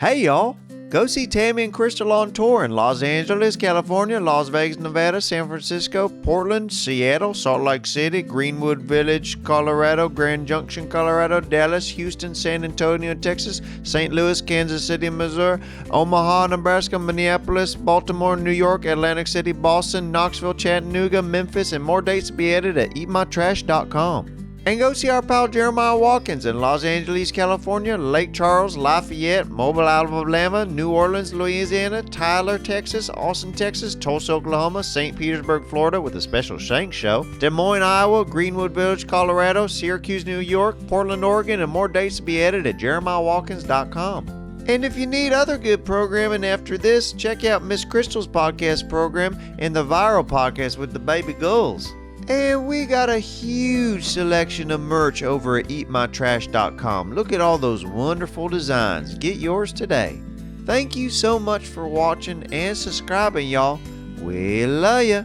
Hey y'all, go see Tammy and Crystal on tour in Los Angeles, California, Las Vegas, Nevada, San Francisco, Portland, Seattle, Salt Lake City, Greenwood Village, Colorado, Grand Junction, Colorado, Dallas, Houston, San Antonio, Texas, St. Louis, Kansas City, Missouri, Omaha, Nebraska, Minneapolis, Baltimore, New York, Atlantic City, Boston, Knoxville, Chattanooga, Memphis, and more dates to be added at eatmytrash.com. And go see our pal Jeremiah Watkins in Los Angeles, California, Lake Charles, Lafayette, Mobile, Alabama, New Orleans, Louisiana, Tyler, Texas, Austin, Texas, Tulsa, Oklahoma, St. Petersburg, Florida with a special Shank show, Des Moines, Iowa, Greenwood Village, Colorado, Syracuse, New York, Portland, Oregon, and more dates to be added at jeremiahwatkins.com. And if you need other good programming after this, check out Miss Crystal's podcast program and the Viral Podcast with the Baby Gulls. And we got a huge selection of merch over at eatmytrash.com. Look at all those wonderful designs. Get yours today. Thank you so much for watching and subscribing, y'all. We love ya.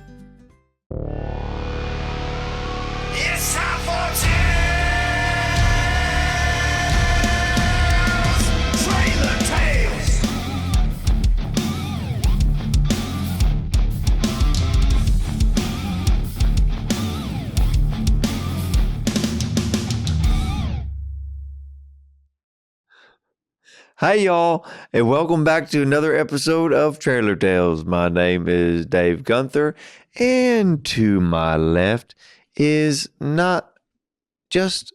It's time for Trailer Tales. Hi, y'all, and welcome back to another episode of Trailer Tales. My name is Dave Gunther, and to my left is not just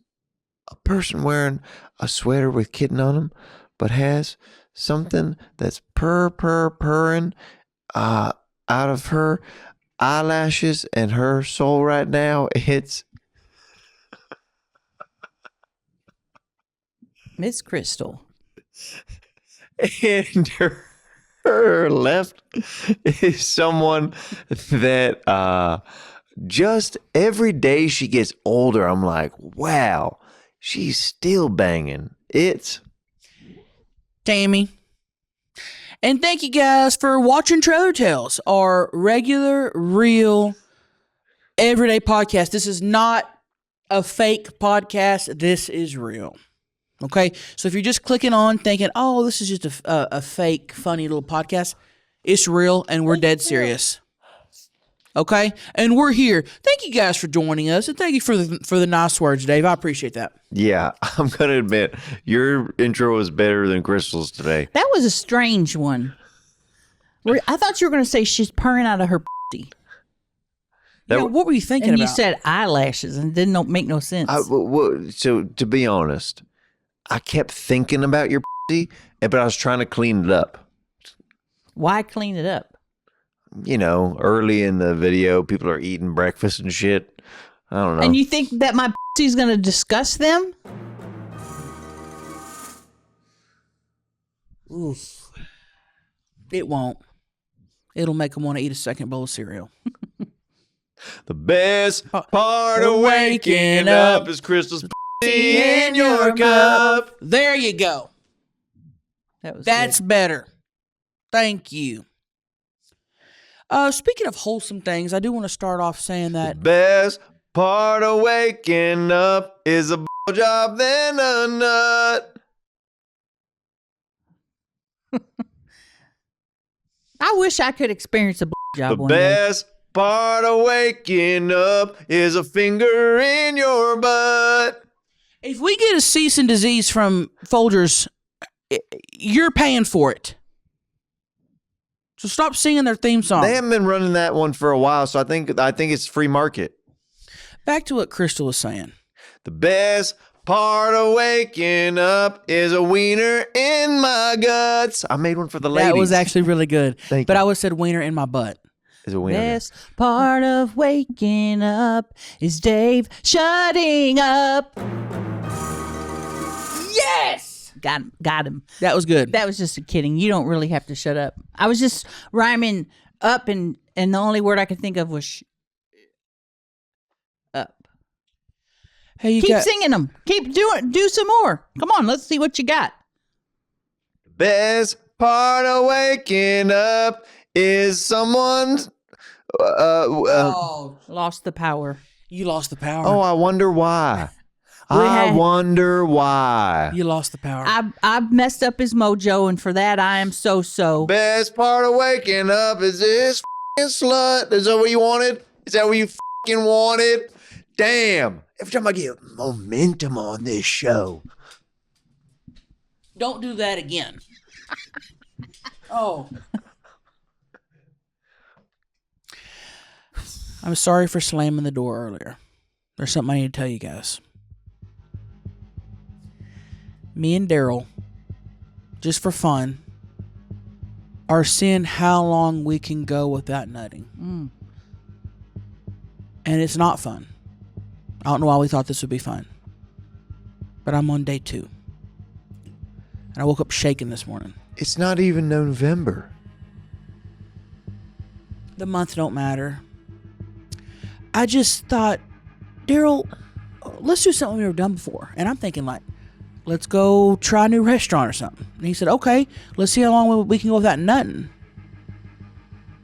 a person wearing a sweater with kitten on him, but has something that's purring out of her eyelashes and her soul right now. It's Miss Crystal. And her left is someone that just every day she gets older, I'm like, wow, she's still banging. It's Tammy. And thank you guys for watching Trailer Tales, our regular, real, everyday podcast. This is not a fake podcast. This is real. Okay, so if you're just clicking on thinking, oh, this is just a fake, funny little podcast, it's real and we're dead serious. Okay, and we're here. Thank you guys for joining us, and thank you for the nice words, Dave. I appreciate that. Yeah, I'm gonna admit your intro was better than Crystal's today. That was a strange one. I thought you were going to say she's purring out of her pussy. Yeah, what were you thinking And about? you said eyelashes, and it didn't make no sense. So to be honest, I kept thinking about your pussy, but I was trying to clean it up. Why clean it up? You know, early in the video, people are eating breakfast and shit. I don't know. And you think that my pussy's going to disgust them? Oof. It won't. It'll make them want to eat a second bowl of cereal. The best part of waking up is Crystal's pussy in your cup. There you go. That's good. better. Thank you. Speaking of wholesome things, I do want to start off saying The that best part of waking up is a blowjob than a nut. I wish I could experience a The job one day. best part of waking up is a finger in your butt. if we get a cease and disease from Folgers, you're paying for it. So stop singing their theme song. They haven't been running that one for a while, so I think it's free market. Back to what Crystal was saying. The best part of waking up is a wiener in my guts. I made one for the ladies. That was actually really good. Thank but you. I would have said wiener in my butt. Is a wiener. Best part of waking up is Dave shutting up. Yes! Got him. That was good. That was just a kidding. You don't really have to shut up. I was just rhyming up, and the only word I could think of was up. Hey, you Keep got, singing them. Do some more. Come on, let's see what you got. Best part of waking up is someone's. Lost the power. You lost the power. Oh, I wonder why. I wonder why. You lost the power. I've messed up his mojo, and for that I am so. Best part of waking up is this f***ing slut. Is that what you wanted? Is that what you f***ing wanted? Damn. Every time I get momentum on this show. Don't do that again. Oh. I'm sorry for slamming the door earlier. There's something I need to tell you guys. Me and Daryl, just for fun, are seeing how long we can go without nutting. And it's not fun. I don't know why we thought this would be fun. But I'm on day 2. And I woke up shaking this morning. It's not even November. The month don't matter. I just thought, Daryl, let's do something we've never done before. And I'm thinking like, let's go try a new restaurant or something. And he said, okay, let's see how long we can go without nutting.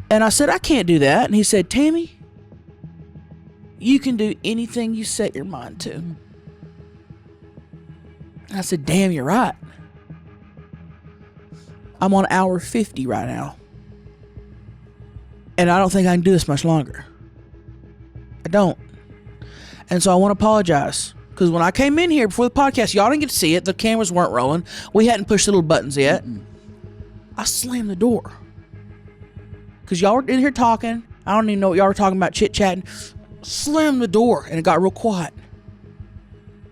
And I said, I can't do that. And he said, Tammy, you can do anything you set your mind to. And I said, damn, you're right. I'm on hour 50 right now. And I don't think I can do this much longer. I don't. And so I want to apologize. Because when I came in here before the podcast, y'all didn't get to see it. The cameras weren't rolling. We hadn't pushed the little buttons yet. I slammed the door. Because y'all were in here talking. I don't even know what y'all were talking about, chit-chatting. Slammed the door, and it got real quiet.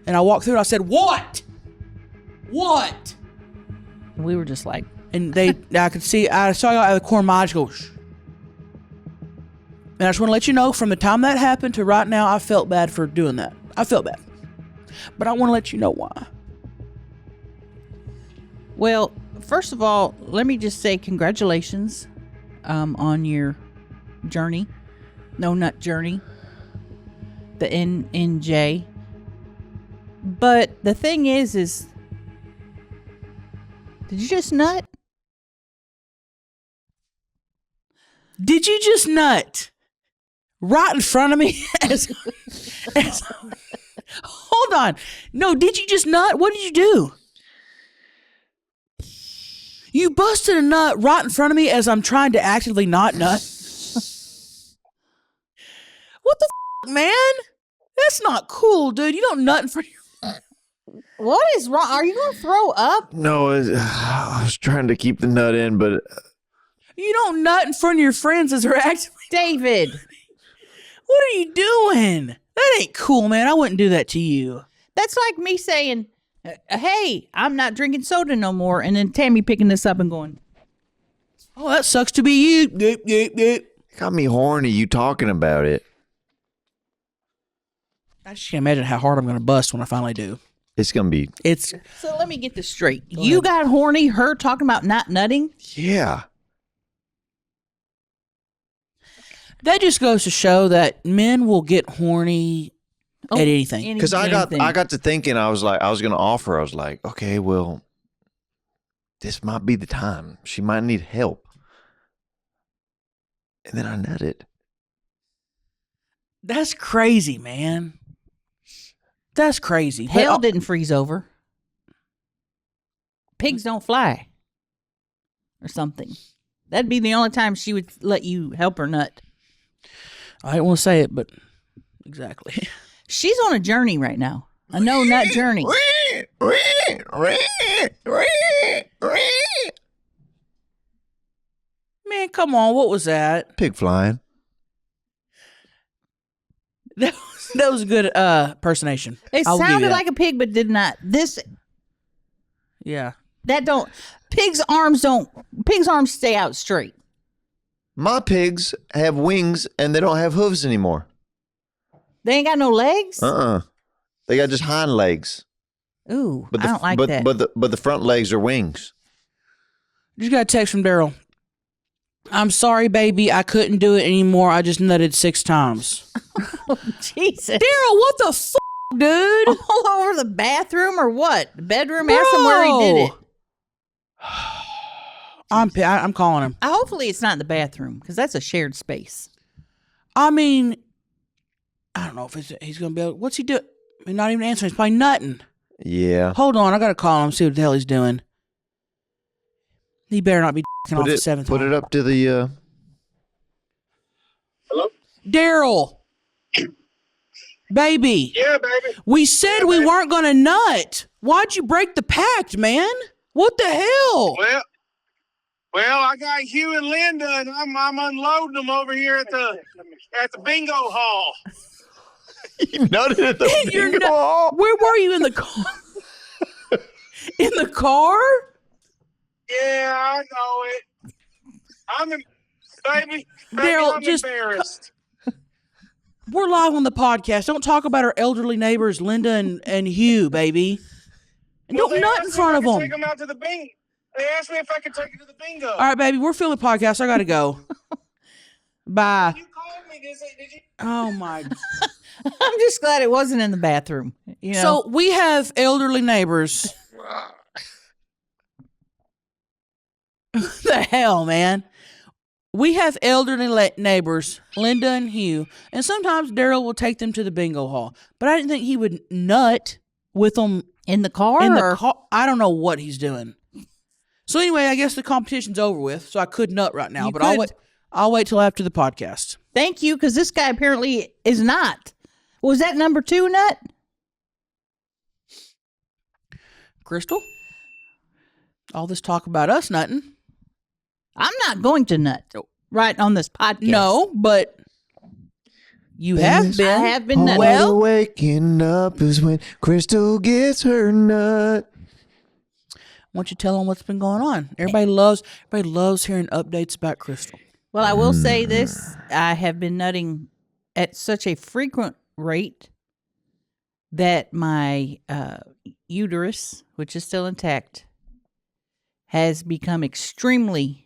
And I walked through, and I said, what? What? We were just like... And I could see, I saw y'all out of the corner of my eyes go, shh. And I just want to let you know, from the time that happened to right now, I felt bad for doing that. I felt bad. But I want to let you know why. Well, first of all, let me just say congratulations on your journey. No nut journey. The NJ. But the thing is did you just nut? Did you just nut right in front of me? Hold on. No, did you just nut? What did you do? You busted a nut right in front of me as I'm trying to actively not nut. What the man? That's not cool, dude. You don't nut in front of your... What is wrong? Are you going to throw up? No, I was trying to keep the nut in, but... You don't nut in front of your friends as they're actively... David. What are you doing? That ain't cool, man. I wouldn't do that to you. That's like me saying, hey, I'm not drinking soda no more. And then Tammy picking this up and going, oh, that sucks to be you. Got me horny, you talking about it. I just can't imagine how hard I'm going to bust when I finally do. It's going to be... So let me get this straight. You got horny, her talking about not nutting? Yeah. That just goes to show that men will get horny at anything. Because I got to thinking, I was going to offer. I was like, okay, well, this might be the time. She might need help. And then I nutted. That's crazy, man. That's crazy. Hell didn't freeze over. Pigs don't fly. Or something. That'd be the only time she would let you help her nut. I didn't want to say it, but exactly. She's on a journey right now. A no nut journey. Man, come on. What was that? Pig flying. That was a good impersonation. It sounded like a pig, but did not. Yeah. Pigs' arms stay out straight. My pigs have wings and they don't have hooves anymore. They ain't got no legs? They got just hind legs. Ooh, But I don't like that. But the front legs are wings. Just got a text from Daryl. I'm sorry, baby. I couldn't do it anymore. I just nutted 6 times. Oh, Jesus. Daryl, what the dude? All over the bathroom or what? The bedroom? Ask him where he did it. I'm calling him. Hopefully it's not in the bathroom because that's a shared space. I mean, I don't know if he's going to be able... What's he doing? He's not even answering. He's probably nutting. Yeah. Hold on, I gotta call him, see what the hell he's doing. He better not be off the seventh Put time. it up to the. Hello? Daryl. Baby. Yeah, baby. We said we weren't gonna nut. Why'd you break the pact, man? What the hell? Well, I got Hugh and Linda, and I'm unloading them over here at the bingo hall. You nutted at the You're bingo not- hall? Where were you in the car? In the car? Yeah, I know it. Baby, Daryl, I'm just embarrassed. We're live on the podcast. Don't talk about our elderly neighbors, Linda and Hugh, baby. And don't nut in front of them. Take them out to the bingo. They asked me if I could take you to the bingo. All right, baby, we're filming the podcast. I gotta go. Bye. You called me, did you? Oh my. I'm just glad it wasn't in the bathroom. You know? So we have elderly neighbors. The hell, man. We have elderly neighbors, Linda and Hugh, and sometimes Daryl will take them to the bingo hall. But I didn't think he would nut with them in the car? in the or- car. I don't know what he's doing. So anyway, I guess the competition's over with, so I could nut right now. You But could. I'll wait till after the podcast. Thank you, because this guy apparently is not. Was that number 2 nut? Crystal? All this talk about us nutting. I'm not going to nut right on this podcast. No, but you have I been. have been nutting. Well, waking up is when Crystal gets her nut. why don't you tell them what's been going on? Everybody loves hearing updates about Crystal. Well, I will say this. I have been nutting at such a frequent rate that my uterus, which is still intact, has become extremely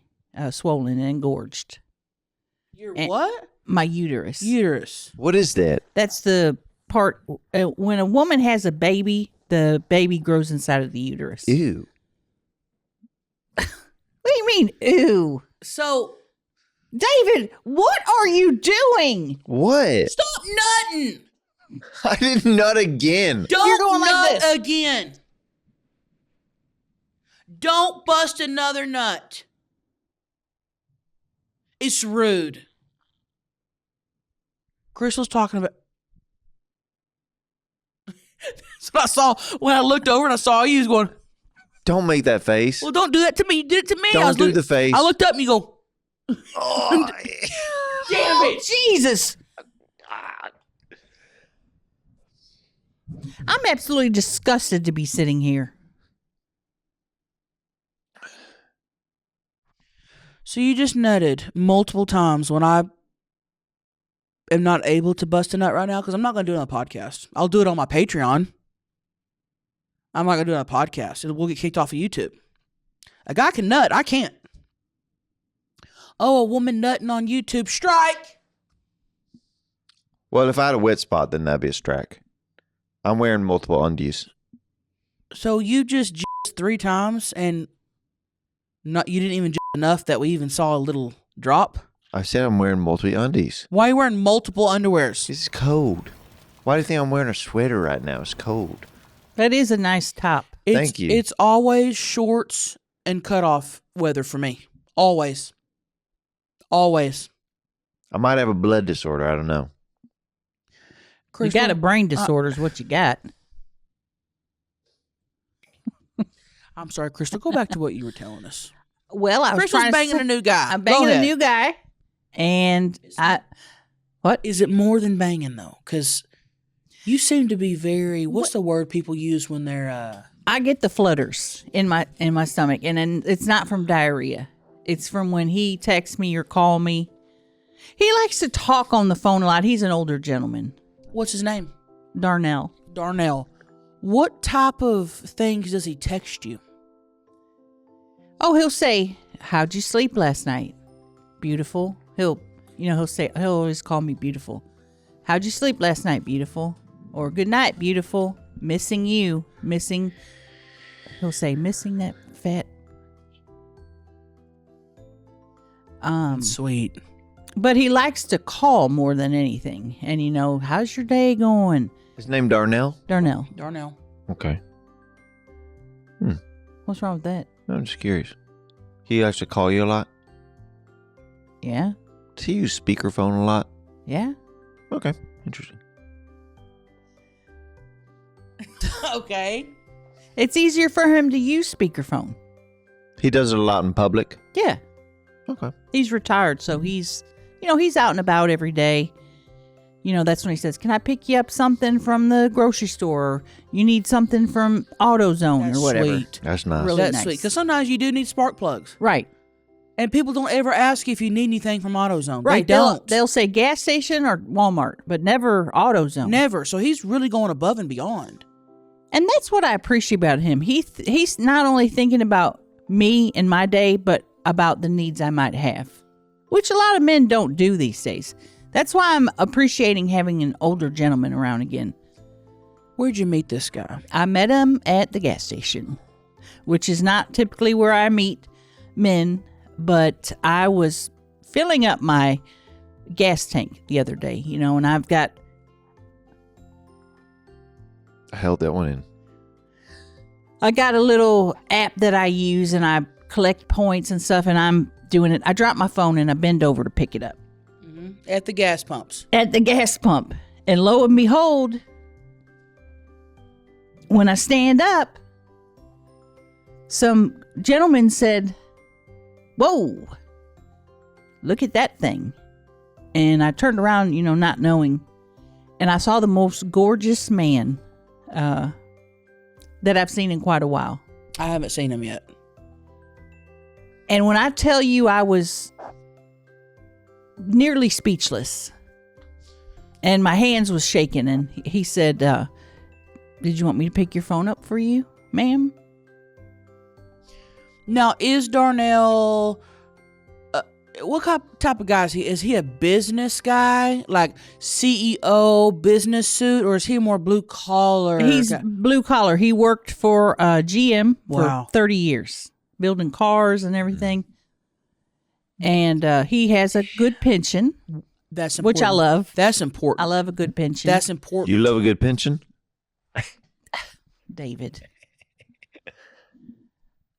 swollen and engorged. Your And- what? My uterus. What is that? That's the part. When a woman has a baby, the baby grows inside of the uterus. Ew. What do you mean, ew? So David, what are you doing? What? stop nutting. I didn't nut again. Don't You're going like nut this. again. Don't bust another nut. It's rude. Crystal's talking about. That's what I saw when I looked over and I saw you. He was going, Don't make that face. well, don't do that to me. You did it to me. I Don't was do the face. I looked up and you go, Oh, Damn it, Jesus! I'm absolutely disgusted to be sitting here. so you just nutted multiple times when I am not able to bust a nut right now because I'm not going to do it on the podcast. I'll do it on my Patreon. I'm not going to do it on the podcast. We'll get kicked off of YouTube. A guy can nut. I can't. Oh, a woman nutting on YouTube. Strike. well, if I had a wet spot, then that'd be a strike. I'm wearing multiple undies. So you just jizzed 3 times and you didn't even jizz enough that we even saw a little drop? I said I'm wearing multiple undies. Why are you wearing multiple underwears? This is cold. Why do you think I'm wearing a sweater right now? It's cold. That is a nice top. Thank you. It's always shorts and cutoff weather for me. Always. Always. I might have a blood disorder. I don't know. You got a brain disorder is what you got. I'm sorry, Crystal. Go back to what you were telling us. Well, I was Crystal's trying to banging say- a new guy. I'm Go banging a ahead. new guy. And what? Is it more than banging, though? Because you seem to be very, what's the word people use when they're, I get the flutters in my stomach, and then it's not from diarrhea. It's from when he texts me or call me. He likes to talk on the phone a lot. He's an older gentleman. what's his name? Darnell. Darnell. What type of things does he text you? Oh, he'll say, "How'd you sleep last night? Beautiful." He'll always call me beautiful. "How'd you sleep last night, beautiful?" Or "Good night, beautiful. Missing you. Missing." He'll say, "Missing that fat." Sweet. But he likes to call more than anything. And, how's your day going? His name Darnell? Darnell. Okay. What's wrong with that? I'm just curious. He likes to call you a lot? Yeah. Does he use speakerphone a lot? Yeah. Okay. Interesting. Okay. It's easier for him to use speakerphone. He does it a lot in public? Yeah. Okay. He's retired, so he's out and about every day. That's when he says, can I pick you up something from the grocery store? Or you need something from AutoZone That's or whatever. sweet. That's nice. Really That's nice. sweet. Because sometimes you do need spark plugs. Right. And people don't ever ask you if you need anything from AutoZone. Right. They don't. They'll say gas station or Walmart, but never AutoZone. Never. So he's really going above and beyond. And that's what I appreciate about him. He's not only thinking about me and my day, but about the needs I might have, which a lot of men don't do these days. That's why I'm appreciating having an older gentleman around again. Where'd you meet this guy? I met him at the gas station, which is not typically where I meet men, but I was filling up my gas tank the other day, and I've got... I held that one in. I got a little app that I use, and I collect points and stuff, and I'm doing it. I drop my phone, and I bend over to pick it up. At the gas pumps. At the gas pump. And lo and behold, when I stand up, some gentleman said, whoa, look at that thing. And I turned around, not knowing. And I saw the most gorgeous man that I've seen in quite a while. I haven't seen him yet. And when I tell you I was nearly speechless and my hands was shaking, and he said, did you want me to pick your phone up for you, ma'am? Now, is Darnell... what type of guy is he? Is he a business guy, like CEO, business suit, or is he more blue collar? He's blue collar. He worked for GM Wow. for 30 years, building cars and everything. And he has a good pension, That's important. which I love. That's important. I love a good pension. That's important. You love a good pension? David.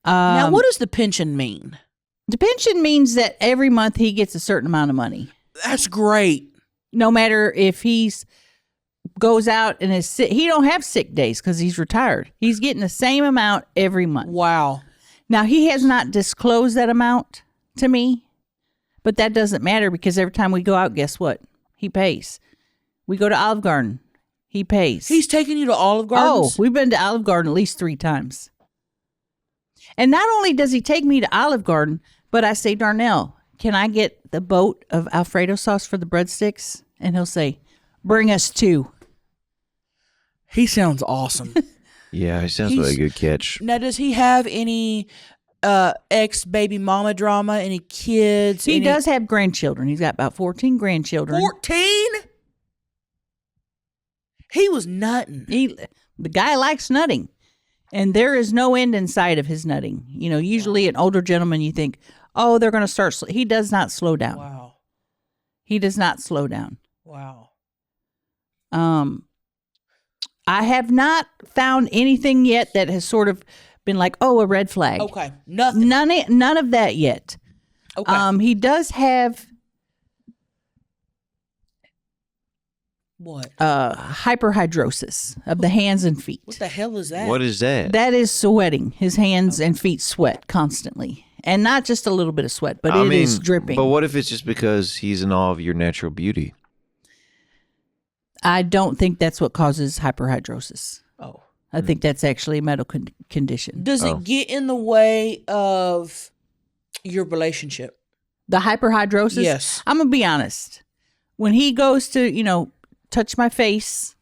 Now, what does the pension mean? The pension means that every month he gets a certain amount of money. That's great. No matter if he's goes out and is sick. He don't have sick days because he's retired. He's getting the same amount every month. Wow. Now, he has not disclosed that amount to me, but that doesn't matter because every time we go out, guess what? He pays. We go to Olive Garden. He pays. He's taking you to Olive Gardens? Oh, we've been to Olive Garden at least 3 times. And not only does he take me to Olive Garden, but I say, Darnell, can I get the boat of Alfredo sauce for the breadsticks? And he'll say, bring us 2. He sounds awesome. Yeah, he sounds like a good catch. Now, does he have any ex-baby mama drama? Any kids? He does have grandchildren. He's got about 14 grandchildren. 14? He was nutting. The guy likes nutting. And there is no end in sight of his nutting. Usually an older gentleman, you think, oh, they're going to start. He does not slow down. Wow. He does not slow down. Wow. I have not found anything yet that has sort of been like, oh, a red flag. Okay. Nothing. None of that yet. Okay. He does have What? hyperhidrosis of the hands and feet. What the hell is that? What is that? That is sweating. His hands and feet sweat constantly. And not just a little bit of sweat, but it is dripping. But what if it's just because he's in awe of your natural beauty? I don't think that's what causes hyperhidrosis. Oh. I think that's actually a medical condition. Does it get in the way of your relationship? The hyperhidrosis? Yes. I'm going to be honest. When he goes to, touch my face,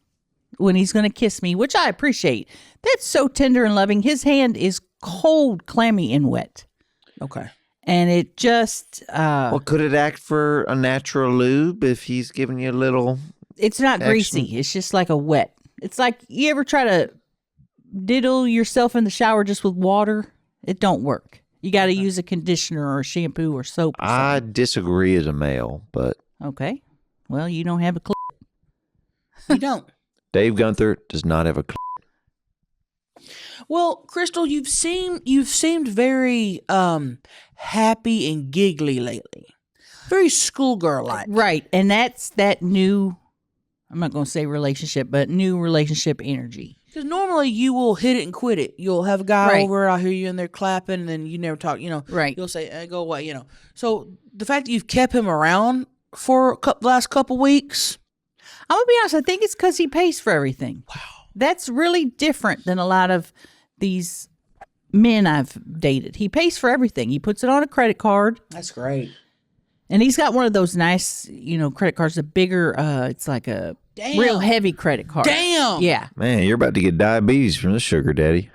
when he's going to kiss me, which I appreciate, that's so tender and loving. His hand is cold, clammy, and wet. Okay. And it just... Well, could it act for a natural lube if he's giving you a little... It's not greasy. It's just like a wet. It's like, you ever try to diddle yourself in the shower just with water? It don't work. You got to use a conditioner or a shampoo or soap. Or I disagree as a male, but okay. Well, you don't have a clue. You don't. Dave Gunther does not have a clue. Well, Crystal, you've seemed very happy and giggly lately. Very schoolgirl-like. Right. And that's that new, I'm not going to say relationship, but new relationship energy. Because normally you will hit it and quit it. You'll have a guy Right. over, I'll hear you in there clapping, and then you never talk, Right. You'll say, go away, So the fact that you've kept him around for the last couple weeks. I'm going to be honest. I think it's because he pays for everything. Wow. That's really different than a lot of these men I've dated. He pays for everything. He puts it on a credit card. That's great. And he's got one of those nice, credit cards, a bigger, it's like a real heavy credit card. Damn. Yeah. Man, you're about to get diabetes from the sugar daddy.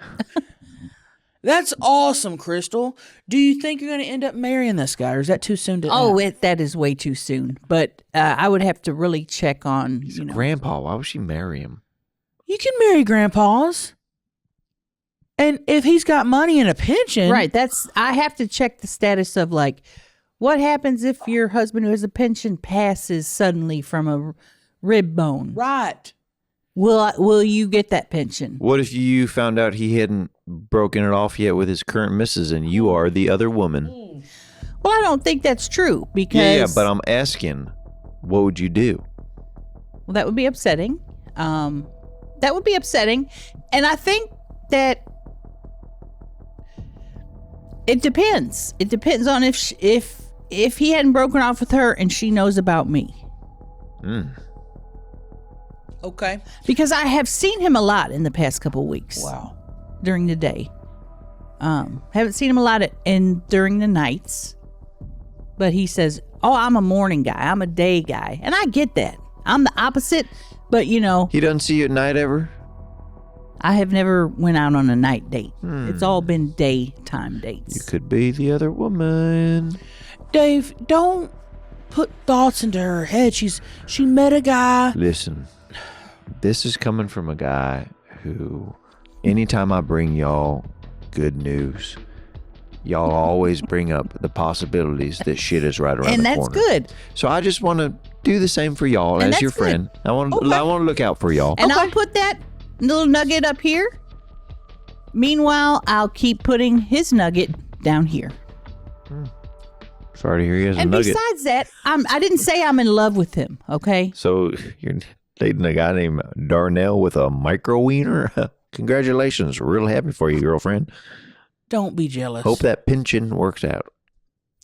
That's awesome, Crystal. Do you think you're going to end up marrying this guy, or is that too soon to That is way too soon. But I would have to really check on, Grandpa, why would she marry him? You can marry grandpas. And if he's got money and a pension. Right. I have to check the status of what happens if your husband who has a pension passes suddenly from a rib bone? Right. Will you get that pension? What if you found out he hadn't broken it off yet with his current missus and you are the other woman? Well, I don't think that's true because... Yeah, but I'm asking, what would you do? Well, that would be upsetting. That would be upsetting. And I think that it depends. It depends on if he hadn't broken off with her and she knows about me. Okay. Because I have seen him a lot in the past couple of weeks. Wow. During the day. Haven't seen him a lot during the nights. But he says, oh, I'm a morning guy. I'm a day guy. And I get that. I'm the opposite. But, He doesn't see you at night ever? I have never went out on a night date. It's all been daytime dates. You could be the other woman. Dave, don't put thoughts into her head. She met a guy. Listen, this is coming from a guy who, anytime I bring y'all good news, y'all always bring up the possibilities that shit is right around and the that's corner. good. So I just want to do the same for y'all And as your that's good. friend. I want to look out for y'all. And I'll put that little nugget up here. Meanwhile, I'll keep putting his nugget down here. Sorry to hear he has a And nugget. besides that, I didn't say I'm in love with him, okay? So you're dating a guy named Darnell with a micro wiener? Congratulations. Real happy for you, girlfriend. Don't be jealous. Hope that pension works out.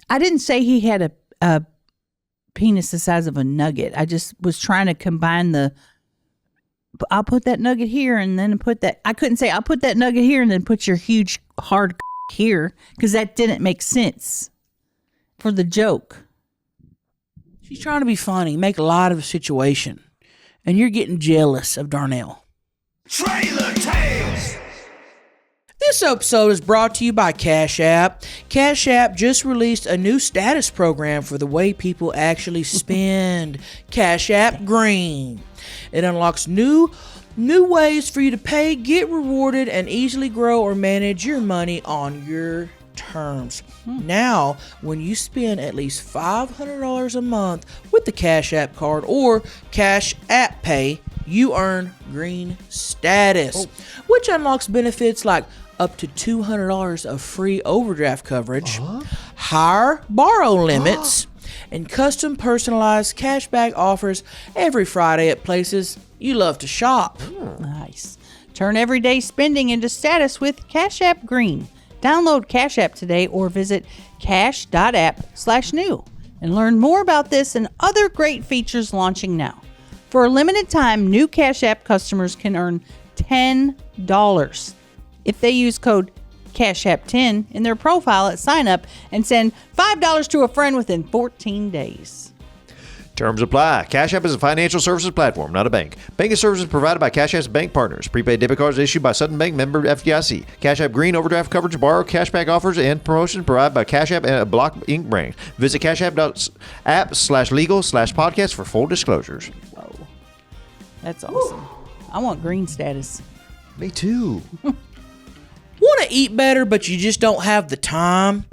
I didn't say he had a penis the size of a nugget. I just was trying to combine I'll put that nugget here and then put that. I couldn't say I'll put that nugget here and then put your huge hard here because that didn't make sense for the joke. She's trying to be funny, make light of a situation. And you're getting jealous of Darnell. Trailer Tales! This episode is brought to you by Cash App. Cash App just released a new status program for the way people actually spend. Cash App Green. It unlocks new ways for you to pay, get rewarded, and easily grow or manage your money on your terms. Now, when you spend at least $500 a month with the Cash App card or Cash App Pay, you earn green status, which unlocks benefits like up to $200 of free overdraft coverage, higher borrow limits, and custom personalized cashback offers every Friday at places you love to shop. Nice. Turn everyday spending into status with Cash App Green. Download Cash App today or visit cash.app/new and learn more about this and other great features launching now. For a limited time, new Cash App customers can earn $10 if they use code CashApp10 in their profile at sign up and send $5 to a friend within 14 days. Terms apply. Cash App is a financial services platform, not a bank. Banking services provided by Cash App's bank partners. Prepaid debit cards issued by Sutton Bank, member FDIC. Cash App Green overdraft coverage, borrow, cashback offers, and promotions provided by Cash App and Block Inc. brand. Visit cashapp.app/legal/podcast for full disclosures. Whoa. That's awesome. I want green status. Me too. Want to eat better, but you just don't have the time?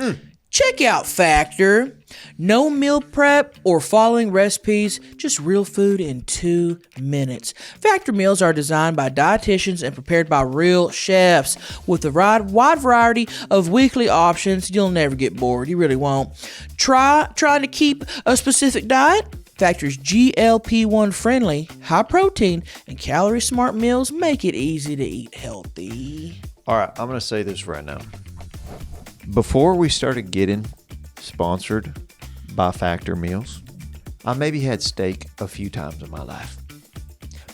Check out Factor. No meal prep or following recipes, just real food in 2 minutes. Factor meals are designed by dietitians and prepared by real chefs. With a wide variety of weekly options, you'll never get bored. You really won't. Trying to keep a specific diet? Factor's GLP-1 friendly, high protein, and calorie smart meals make it easy to eat healthy. All right, I'm going to say this right now. Before we started getting sponsored by Factor meals, I maybe had steak a few times in my life.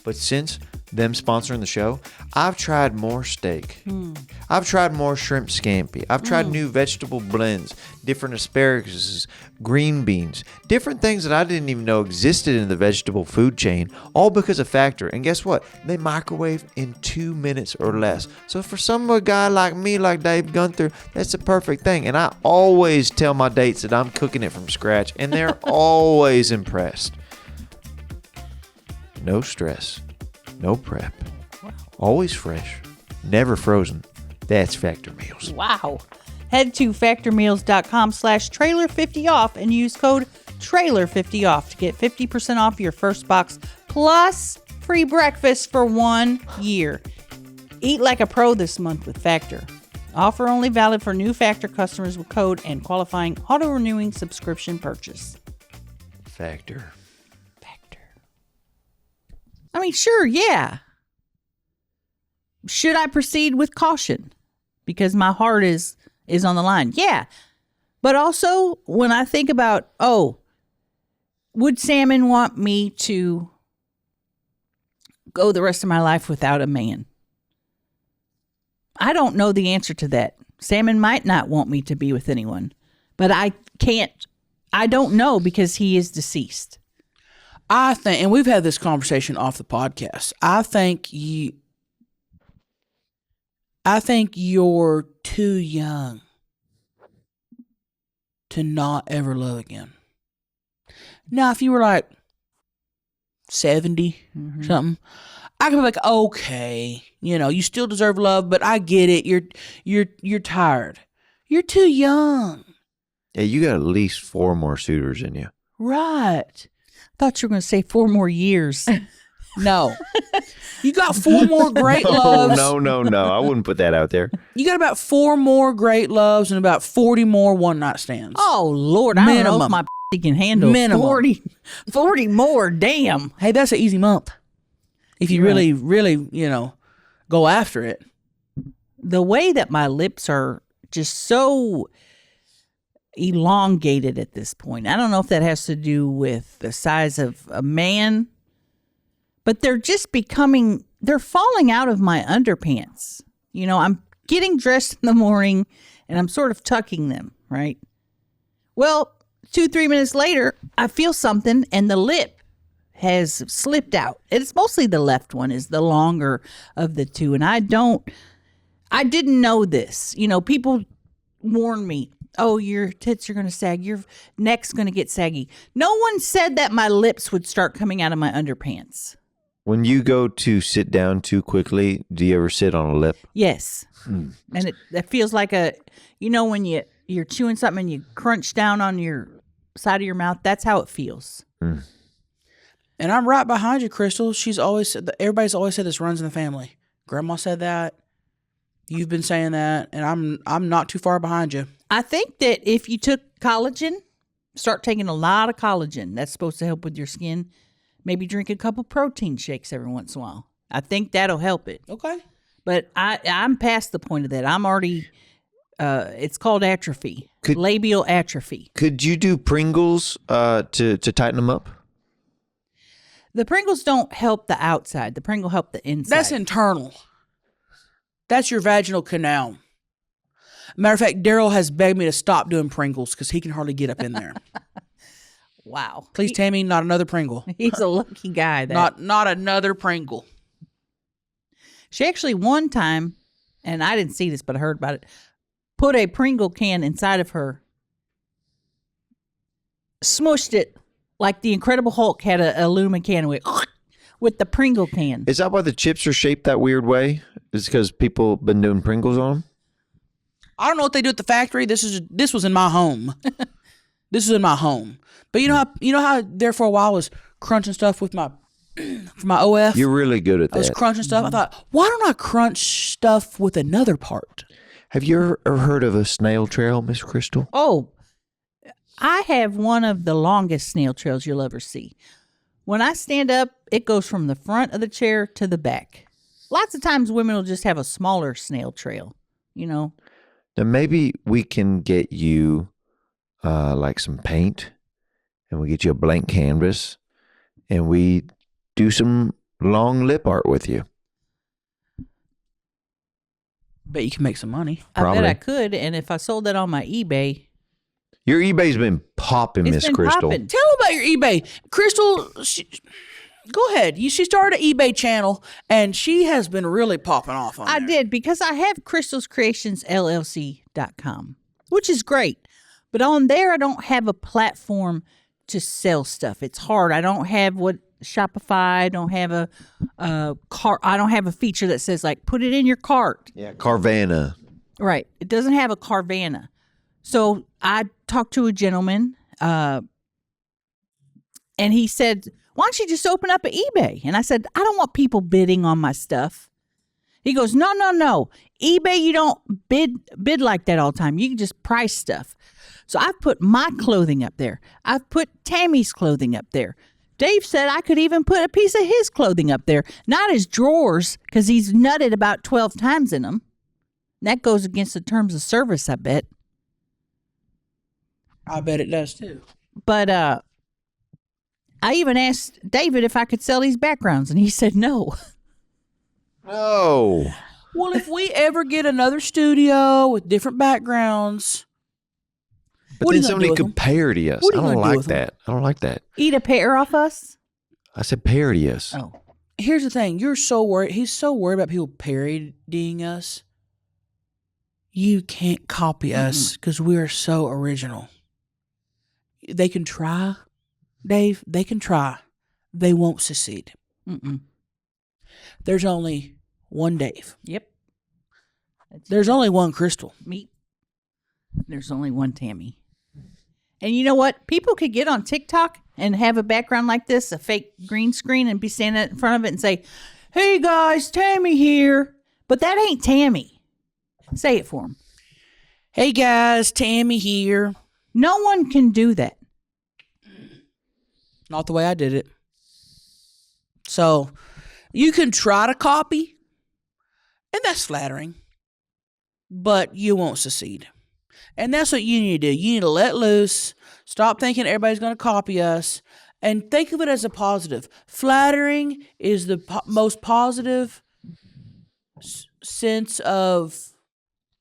But since them sponsoring the show, I've tried more steak. I've tried more shrimp scampi. I've tried new vegetable blends, different asparaguses, green beans, different things that I didn't even know existed in the vegetable food chain, all because of Factor. And guess what? They microwave in 2 minutes or less. So for a guy like me, like Dave Gunther, that's the perfect thing. And I always tell my dates that I'm cooking it from scratch, and they're always impressed. No stress. No prep. Wow. Always fresh. Never frozen. That's Factor Meals. Wow. Head to factormeals.com/trailer50off and use code trailer50off to get 50% off your first box plus free breakfast for 1 year. Eat like a pro this month with Factor. Offer only valid for new Factor customers with code and qualifying auto-renewing subscription purchase. Factor. I mean, sure, yeah. Should I proceed with caution? Because my heart is on the line. Yeah. But also, when I think about, would Salmon want me to go the rest of my life without a man? I don't know the answer to that. Salmon might not want me to be with anyone. But I don't know because he is deceased. I think, and we've had this conversation off the podcast, I think you're too young to not ever love again. Now, if you were like 70 or something, I could be like, okay, you still deserve love, but I get it. You're tired. You're too young. Yeah, you got at least 4 more suitors in you. Right. Thought you were going to say 4 more years. No. You got 4 more great loves. No. I wouldn't put that out there. You got about 4 more great loves and about 40 more one-night stands. Oh, Lord. I don't know if my can handle Minimum. 40 more. Damn. Hey, that's an easy month. If you really, go after it. The way that my lips are just so elongated at this point. I don't know if that has to do with the size of a man, but they're just they're falling out of my underpants. I'm getting dressed in the morning and I'm sort of tucking them, right? Well, 2-3 minutes later, I feel something and the lip has slipped out. It's mostly the left one is the longer of the two. And I didn't know this. People warn me, oh, your tits are going to sag. Your neck's going to get saggy. No one said that my lips would start coming out of my underpants. When you go to sit down too quickly, do you ever sit on a lip? Yes. And it feels like when you're chewing something and you crunch down on your side of your mouth, that's how it feels. And I'm right behind you, Crystal. Everybody's always said this runs in the family. Grandma said that. You've been saying that, and I'm not too far behind you. I think that if you took collagen, start taking a lot of collagen. That's supposed to help with your skin. Maybe drink a couple protein shakes every once in a while. I think that'll help it. Okay. But I'm past the point of that. I'm already, it's called atrophy, labial atrophy. Could you do Pringles to tighten them up? The Pringles don't help the outside. The Pringle help the inside. That's internal. That's your vaginal canal. Matter of fact, Daryl has begged me to stop doing Pringles because he can hardly get up in there. Wow. Please, Tammy, not another Pringle. He's a lucky guy. Not another Pringle. She actually one time, and I didn't see this, but I heard about it, put a Pringle can inside of her, smushed it like the Incredible Hulk had an aluminum can with the Pringle can. Is that why the chips are shaped that weird way? Is it because people been doing Pringles on them? I don't know what they do at the factory. This was in my home. This was in my home. But you know how there for a while I was crunching stuff with my for my OF. You're really good at that. I was crunching stuff. I thought, why don't I crunch stuff with another part? Have you ever heard of a snail trail, Miss Crystal? Oh, I have one of the longest snail trails you'll ever see. When I stand up, it goes from the front of the chair to the back. Lots of times women will just have a smaller snail trail, you know. Now maybe we can get you like some paint, and we get you a blank canvas, and we do some long lip art with you. Bet you can make some money. Probably. I bet I could, and if I sold that on my eBay, Your eBay's been popping, It's Miss been Crystal. popping. Tell them about your eBay. Crystal, go ahead. She started an eBay channel, and she has been really popping off on I there. did because I have crystalscreationsllc.com, which is great. But on there, I don't have a platform to sell stuff. It's hard. I don't have what Shopify. I don't have a cart. I don't have a feature that says like put it in your cart. Yeah, Carvana. Right. It doesn't have a Carvana. So I talked to a gentleman, and he said, "Why don't you just open up an eBay?" And I said, "I don't want people bidding on my stuff." He goes, "No. eBay, you don't bid like that all the time. You can just price stuff." So I've put my clothing up there. I've put Tammy's clothing up there. Dave said I could even put a piece of his clothing up there. Not his drawers, because he's nutted about 12 times in them. That goes against the terms of service, I bet. I bet it does too. But I even asked David if I could sell these backgrounds, and he said no. No. Well, if we ever get another studio with different backgrounds, But what are then you gonna somebody do with could them? parody us. What are I you don't gonna do like with them? that. I don't like that. Eat a pear off us? I said parody us. Oh. Here's the thing. You're so worried. He's so worried about people parodying us. You can't copy us because we are so original. They can try, Dave. They can try. They won't succeed. Mm-mm. There's only one Dave. Yep. There's only one Crystal. Me. There's only one Tammy. And you know what? People could get on TikTok and have a background like this, a fake green screen, and be standing in front of it and say, "Hey guys, Tammy here." But that ain't Tammy. Say it for them. Hey guys, Tammy here. No one can do that. Not the way I did it. So you can try to copy, and that's flattering, but you won't succeed. And that's what you need to do. You need to let loose, stop thinking everybody's going to copy us, and think of it as a positive. Flattering is the most positive sense of,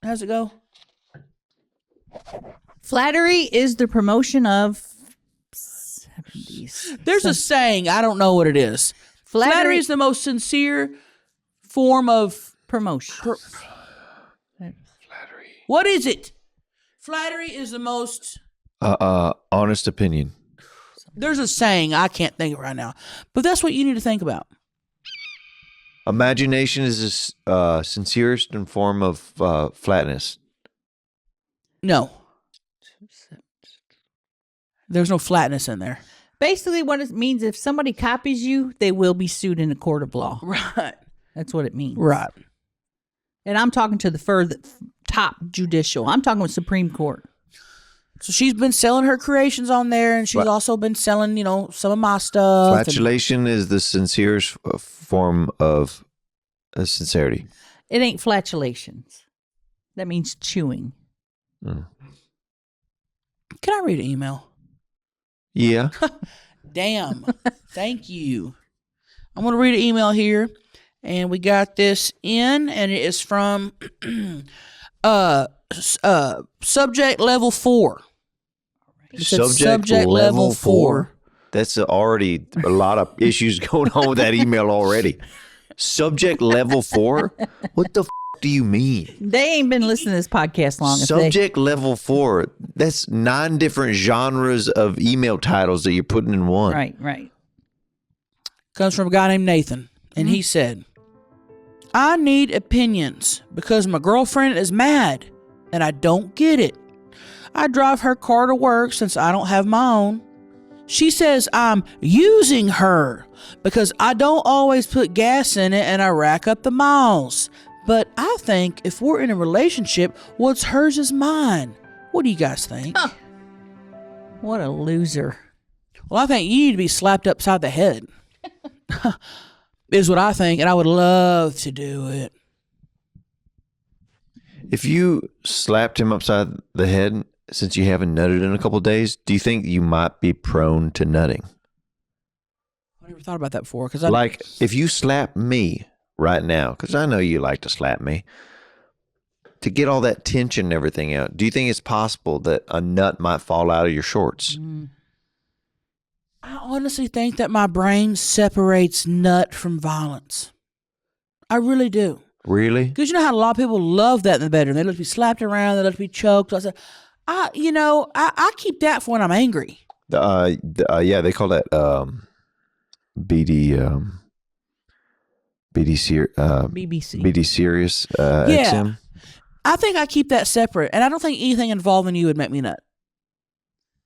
how's it go? Flattery is the promotion of 70s. There's a saying, I don't know what it is. Flattery is the most sincere form of promotion. What is it? Flattery is the most... Honest opinion. There's a saying, I can't think of it right now. But that's what you need to think about. Imagination is the sincerest form of flatness. No. There's no flatness in there. Basically, what it means, if somebody copies you, they will be sued in a court of law. Right. That's what it means. Right. And I'm talking to the top judicial. I'm talking with Supreme Court. So she's been selling her creations on there, and she's also been selling, some of my stuff. Flatulation is the sincerest form of sincerity. It ain't flatulations. That means chewing. Can I read an email? Yeah. Damn. Thank you. I'm going to read an email here, and we got this in, and it is from subject level 4. It said subject level 4. That's already a lot of issues going on with that email already. Subject level 4? What the do you mean? They ain't been listening to this podcast long. Subject level 4. That's 9 different genres of email titles that you're putting in one. Right. Comes from a guy named Nathan, and he said, I need opinions because my girlfriend is mad and I don't get it. I drive her car to work since I don't have my own. She says I'm using her because I don't always put gas in it and I rack up the miles. But I think if we're in a relationship, what's hers is mine. What do you guys think? What a loser. Well, I think you need to be slapped upside the head. Is what I think, and I would love to do it. If you slapped him upside the head since you haven't nutted in a couple of days, do you think you might be prone to nutting? I never thought about that before. Like, if you slap me right now, because I know you like to slap me, to get all that tension and everything out, do you think it's possible that a nut might fall out of your shorts? I honestly think that my brain separates nut from violence. I really do. Really? Because you know how a lot of people love that in the bedroom. They let be slapped around. They let be choked. I said, I keep that for when I'm angry. Yeah, they call that BD BBC. BD Sirius Yeah. XM. I think I keep that separate, and I don't think anything involving you would make me nut.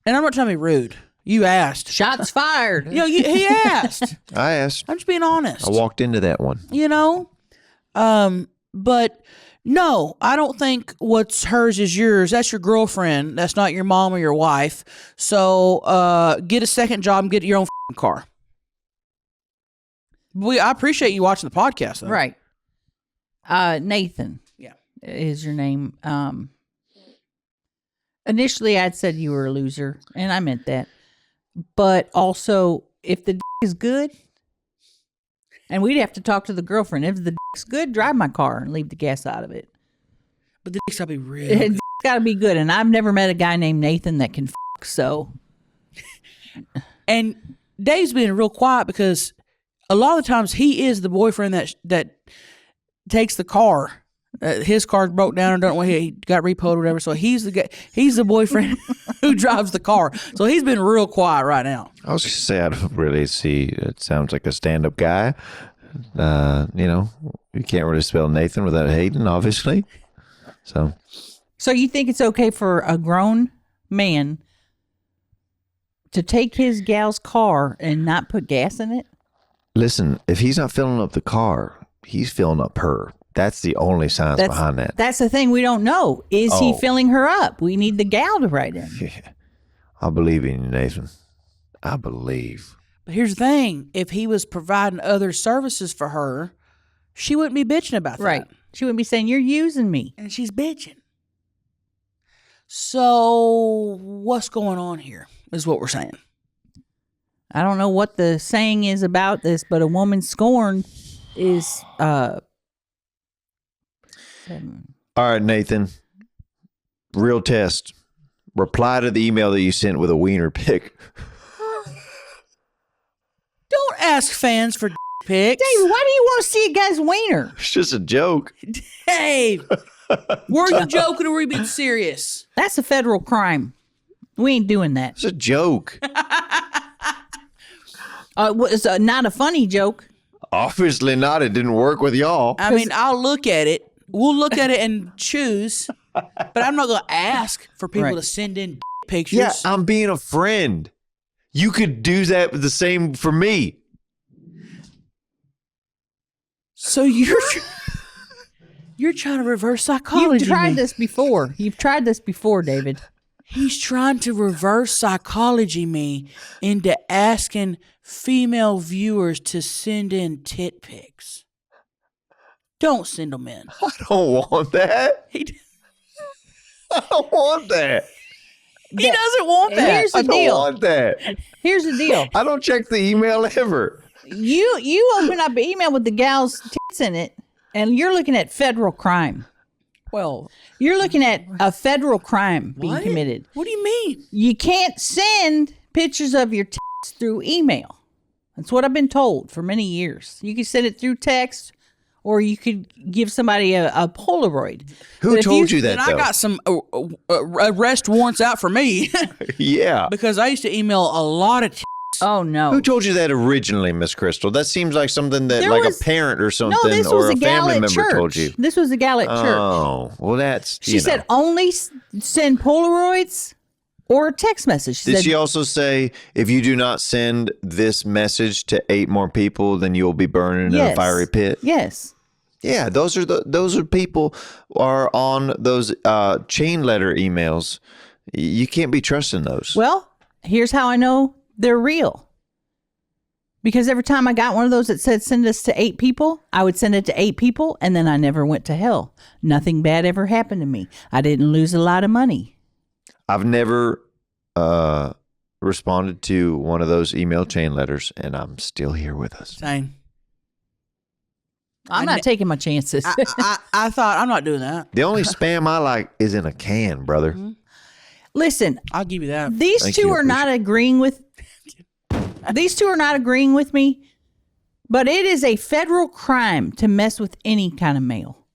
And I'm not trying to be rude. You asked. Shots fired. He asked. I asked. I'm just being honest. I walked into that one. But no, I don't think what's hers is yours. That's your girlfriend. That's not your mom or your wife. So get a second job and get your own car. I appreciate you watching the podcast, though. Right. Nathan. Yeah. Is your name. Initially, I'd said you were a loser, and I meant that. But also, if the is good, and we'd have to talk to the girlfriend. If the dick's good, drive my car and leave the gas out of it. But the dick's got to be real It's good. got to be good. And I've never met a guy named Nathan that can so. And Dave's being real quiet because a lot of the times he is the boyfriend that takes the car. His car's broke down or don't he got repoed or whatever. So he's the guy. He's the boyfriend who drives the car. So he's been real quiet right now. I was just say I don't really see. It sounds like a stand-up guy. You can't really spell Nathan without Hayden, obviously. So you think it's okay for a grown man to take his gal's car and not put gas in it? listen, if he's not filling up the car, he's filling up her. That's the only science behind that. That's the thing we don't know. Is he filling her up? We need the gal to write in. Yeah. I believe in you, Nathan. I believe. But here's the thing. If he was providing other services for her, she wouldn't be bitching about that. Right. She wouldn't be saying, you're using me. And she's bitching. So what's going on here is what we're saying. I don't know what the saying is about this, but a woman scorned is... All right, Nathan. Real test. Reply to the email that you sent with a wiener pic. Don't ask fans for pics. David, why do you want to see a guy's wiener? It's just a joke. Dave, were you joking or were you being serious? That's a federal crime. We ain't doing that. It's a joke. It's not a funny joke. Obviously not. It didn't work with y'all. I mean, I'll look at it. We'll look at it and choose. But I'm not going to ask for people to send in pictures. Yeah, I'm being a friend. You could do that the same for me. So you're trying to reverse psychology. You've tried me. this before. You've tried this before, David. He's trying to reverse psychology me into asking female viewers to send in tit pics. Don't send them in. I don't want that. I don't want that. He doesn't want that. Here's the I don't deal. want that. Here's the deal. I don't check the email ever. You open up an email with the gal's tits in it, and you're looking at federal crime. Well, You're looking at a federal crime being what? committed. What do you mean? You can't send pictures of your tits through email. That's what I've been told for many years. You can send it through text, or you could give somebody a Polaroid. Who But if told you that, And I though? got some arrest warrants out for me Yeah. because I used to email a lot of Oh no. Who told you that originally, Miss Crystal? That seems like something that a parent or something this or was a gal family at member church. told you. This was a gal at church. Oh, well, that's, She said only send Polaroids or a text message. Did she also say, if you do not send this message to 8 more people, then you'll be burning in a fiery pit? Yes. Yeah, those are people are on those chain letter emails. You can't be trusting those. Well, here's how I know they're real. Because every time I got one of those that said send us to 8 people, I would send it to 8 people, and then I never went to hell. Nothing bad ever happened to me. I didn't lose a lot of money. I've never responded to one of those email chain letters, and I'm still here with us. Same. I'm not taking my chances. I thought, I'm not doing that. The only spam I like is in a can, brother. Mm-hmm. Listen, I'll give you that. these Thank two you, are not agreeing with. These two are not agreeing with me, but it is a federal crime to mess with any kind of mail.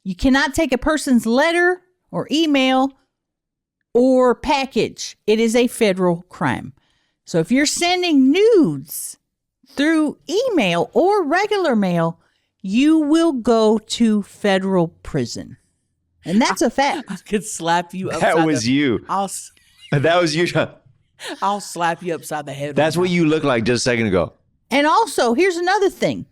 You cannot take a person's letter or email or package. It is a federal crime. So if you're sending nudes through email or regular mail, you will go to federal prison. And that's a fact. I could slap you upside That was you. That was you. I'll slap you upside the head. That's what you look like just a second ago. And also, here's another thing.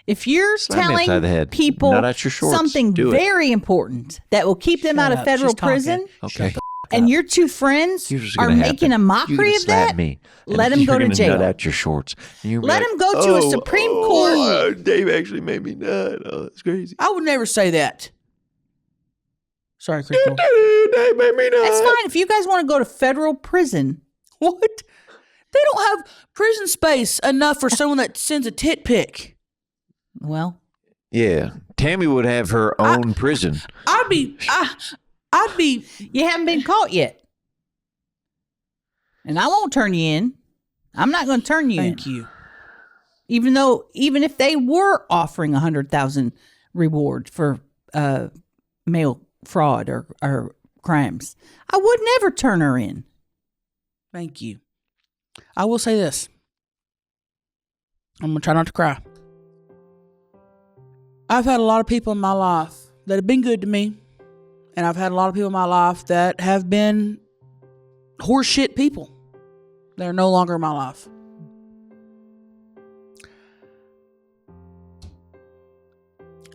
If you're Slap me upside the telling head. people Not at your shorts. something Do it. very important that will keep them out of up. federal She's talking. prison, Okay. and your two friends Here's what's are gonna making happen. a mockery You're gonna of slap that, me, and let them you're go to gonna jail. Nut out your shorts. And you're Let like, them go to a Supreme Court. Dave actually made me nut. Oh, that's crazy. I would never say that. Sorry, Crystal. Dave made me nut. That's fine. If you guys want to go to federal prison, What? They don't have prison space enough for someone that sends a tit pic. well, Yeah, Tammy would have her own prison. I'd be. you haven't been caught yet. And I won't turn you in. I'm not going to turn you Thank in. you. Even if they were offering 100,000 reward for mail fraud or crimes, I would never turn her in. Thank you. I will say this. I'm going to try not to cry. I've had a lot of people in my life that have been good to me. And I've had a lot of people in my life that have been horseshit people. They're no longer in my life.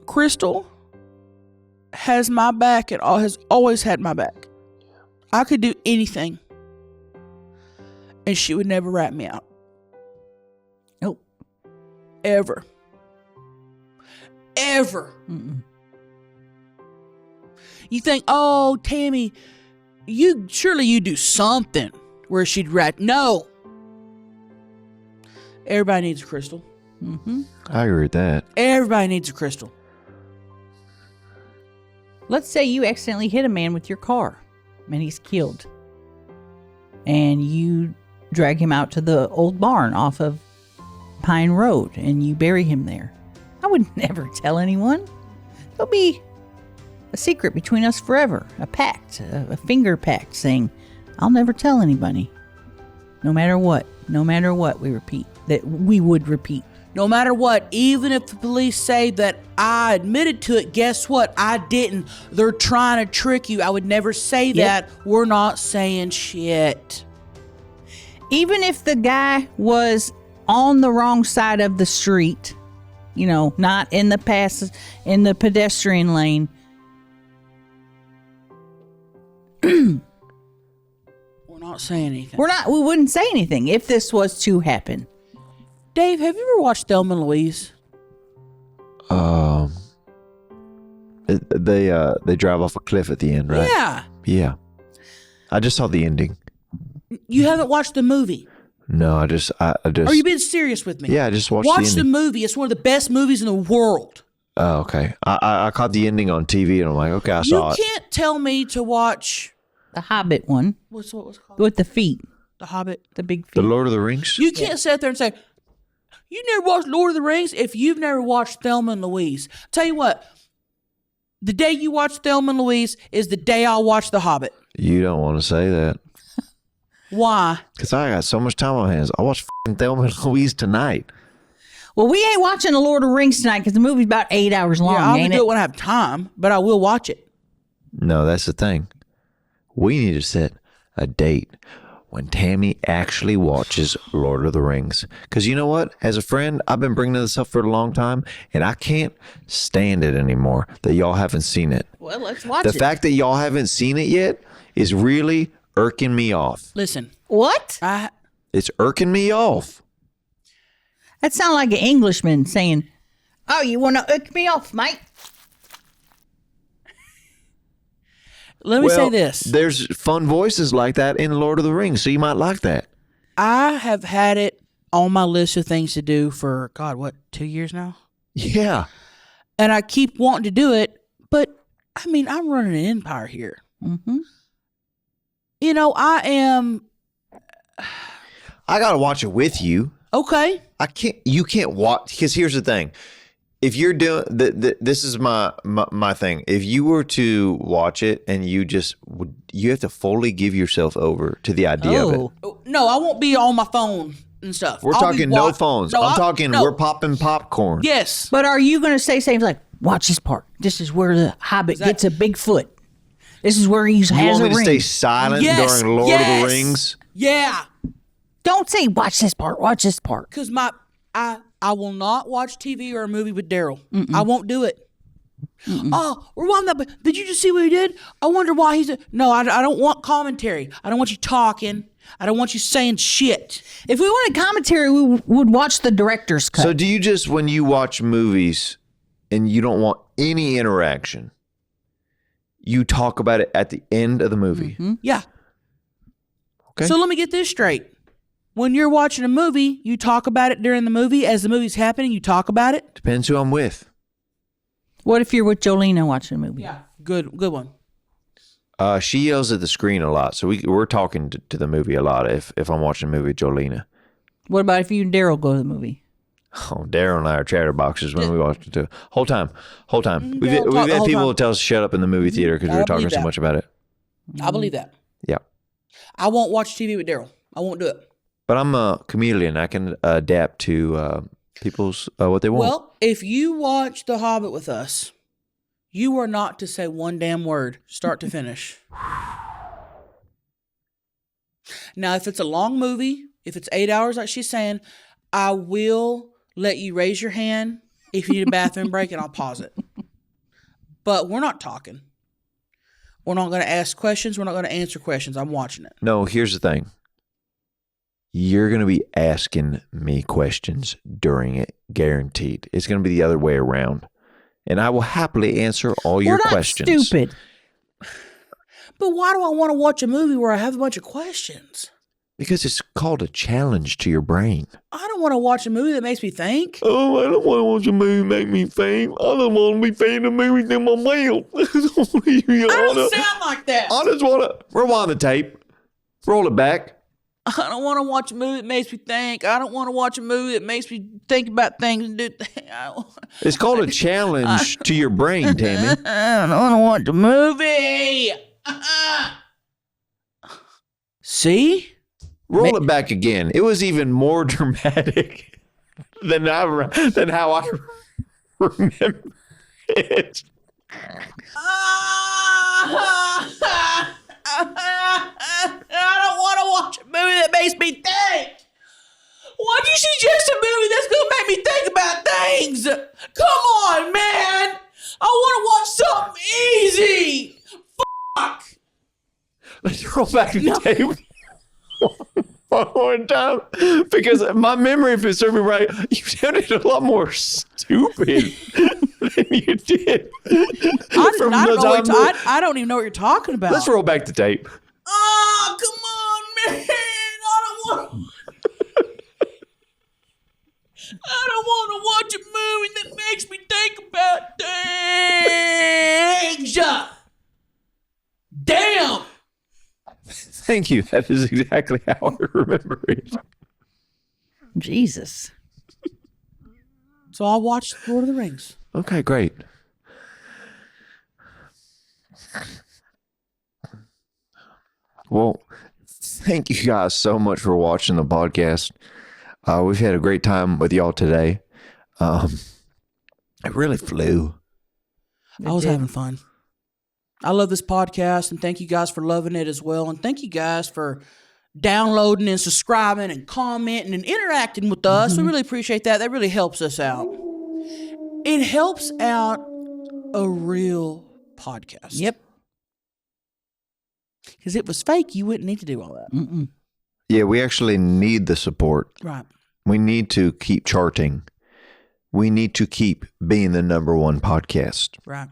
Crystal has my back and has always had my back. I could do anything. And she would never rat me out. Nope. Ever. Ever. Mm-mm. You think, oh, Tammy, you do something where she'd rat. No. Everybody needs a Crystal. Mm-hmm. I agree with that. Everybody needs a Crystal. Let's say you accidentally hit a man with your car and he's killed. And you drag him out to the old barn off of Pine Road and you bury him there. I would never tell anyone. There'll be a secret between us forever. A pact, a finger pact saying, I'll never tell anybody. No matter what, we would repeat. No matter what, even if the police say that I admitted to it, guess what? I didn't. They're trying to trick you. I would never say that. We're not saying shit. Even if the guy was on the wrong side of the street, not in the pedestrian lane. We're not saying anything. We wouldn't say anything if this was to happen. Dave, have you ever watched Thelma and Louise? They drive off a cliff at the end, right? Yeah. Yeah. I just saw the ending. You haven't watched the movie. No, I just. Are you being serious with me? Yeah, I just watched Watch the the ending. movie. It's one of the best movies in the world. Oh, okay. I caught the ending on TV, and I'm like, okay, I saw it. You can't tell me to watch. The Hobbit one What was it called? with the feet, The Hobbit. the big feet. The Lord of the Rings? You can't sit there and say, you never watched Lord of the Rings if you've never watched Thelma and Louise. Tell you what, the day you watch Thelma and Louise is the day I'll watch The Hobbit. You don't want to say that. Why? Because I got so much time on my hands. I watched Thelma and Louise tonight. Well, we ain't watching The Lord of the Rings tonight because the movie's about 8 hours long, I'll ain't do it? it when I have time, but I will watch it. No, that's the thing. We need to set a date when Tammy actually watches Lord of the Rings. Because you know what? As a friend, I've been bringing this up for a long time, and I can't stand it anymore that y'all haven't seen it. Well, let's watch The it. fact that y'all haven't seen it yet is really irking me off. Listen, What? It's irking me off. That sounds like an Englishman saying, "Oh, you want to hook me off, mate?" let me say this. There's fun voices like that in Lord of the Rings, so you might like that. I have had it on my list of things to do for, God, what, 2 years now? Yeah. And I keep wanting to do it, but, I mean, I'm running an empire here. Mm-hmm. You know, I am... I got to watch it with you. Okay. You can't watch, because here's the thing. If you're doing, this is my thing. If you were to watch it and you have to fully give yourself over to the idea of it. No, I won't be on my phone and stuff. We're talking no phones. No, I'm talking no. we're popping popcorn. Yes. But are you going to say things like, "Watch this part. This is where the Hobbit gets a big foot. This is where he has You a want me to ring." stay silent Yes, during Lord of yes. the Rings? Yeah. Don't say, "Watch this part. Watch this part." Because I will not watch TV or a movie with Daryl. I won't do it. Oh, we're watching that. But did you just see what he did? I wonder why he's. No, I don't want commentary. I don't want you talking. I don't want you saying shit. If we wanted commentary, we would watch the director's cut. So do you just, when you watch movies and you don't want any interaction, you talk about it at the end of the movie? Yeah. Okay. So let me get this straight. When you're watching a movie, you talk about it during the movie. As the movie's happening, you talk about it. Depends who I'm with. What if you're with Jolena watching a movie? Yeah. Good one. She yells at the screen a lot, so we're talking to the movie a lot if I'm watching a movie with Jolena. What about if you and Daryl go to the movie? Oh, Daryl and I are chatterboxes when we watch it too. Whole time. We've Yeah, talk the had whole people time. tell us to shut up in the movie theater because we I were talking believe so that. much about it. I believe that. Yeah. I won't watch TV with Daryl. I won't do it. But I'm a chameleon. I can adapt to people's what they want. Well, if you watch The Hobbit with us, you are not to say one damn word, start to finish. Now, if it's a long movie, if it's 8 hours like she's saying, I will let you raise your hand if you need a bathroom break and I'll pause it. But we're not talking. We're not going to ask questions. We're not going to answer questions. I'm watching it. No, here's the thing. You're going to be asking me questions during it, guaranteed. It's going to be the other way around. And I will happily answer all your We're not questions. stupid. But why do I want to watch a movie where I have a bunch of questions? Because it's called a challenge to your brain. I don't want to watch a movie that makes me think. Oh, I don't want to watch a movie make me think. I don't want to be thinking of movies in my mouth. I don't sound like that. I just want to rewind the tape, roll it back. I don't want to watch a movie that makes me think. I don't want to watch a movie that makes me think about things and do things. It's called a challenge to your brain, Tammy. I don't want to watch a movie. See? Roll it back again. It was even more dramatic than how I remember it. I don't want to watch a movie that makes me think. Why'd you suggest a movie that's going to make me think about things? Come on, man. I want to watch something easy. Fuck. Let's roll back the tape one more time. Because my memory, if it served me right, you sounded a lot more stupid than you did. I don't even know what you're talking about. Let's roll back the tape. Oh, come on, man. I don't want to watch a movie that makes me think about things. Damn. Thank you. That is exactly how I remember it. Jesus. So I watched Lord of the Rings. Okay, great. Well, Thank you guys so much for watching the podcast. We've had a great time with y'all today. It really flew. I was having fun. I love this podcast, and thank you guys for loving it as well. And thank you guys for downloading and subscribing and commenting and interacting with us. We really appreciate that. That really helps us out. It helps out a real podcast. Yep. Because if it was fake, you wouldn't need to do all that. Mm-mm. Yeah, we actually need the support. Right. We need to keep charting. We need to keep being the number 1 podcast. Right.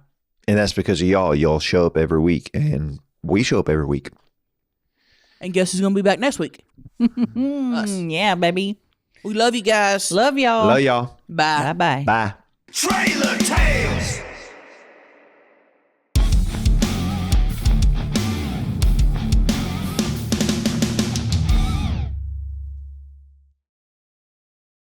And that's because of y'all. Y'all show up every week, and we show up every week. And guess who's going to be back next week? Us. Yeah, baby. We love you guys. Love y'all. Love y'all. Bye. Bye-bye. Bye. Trailer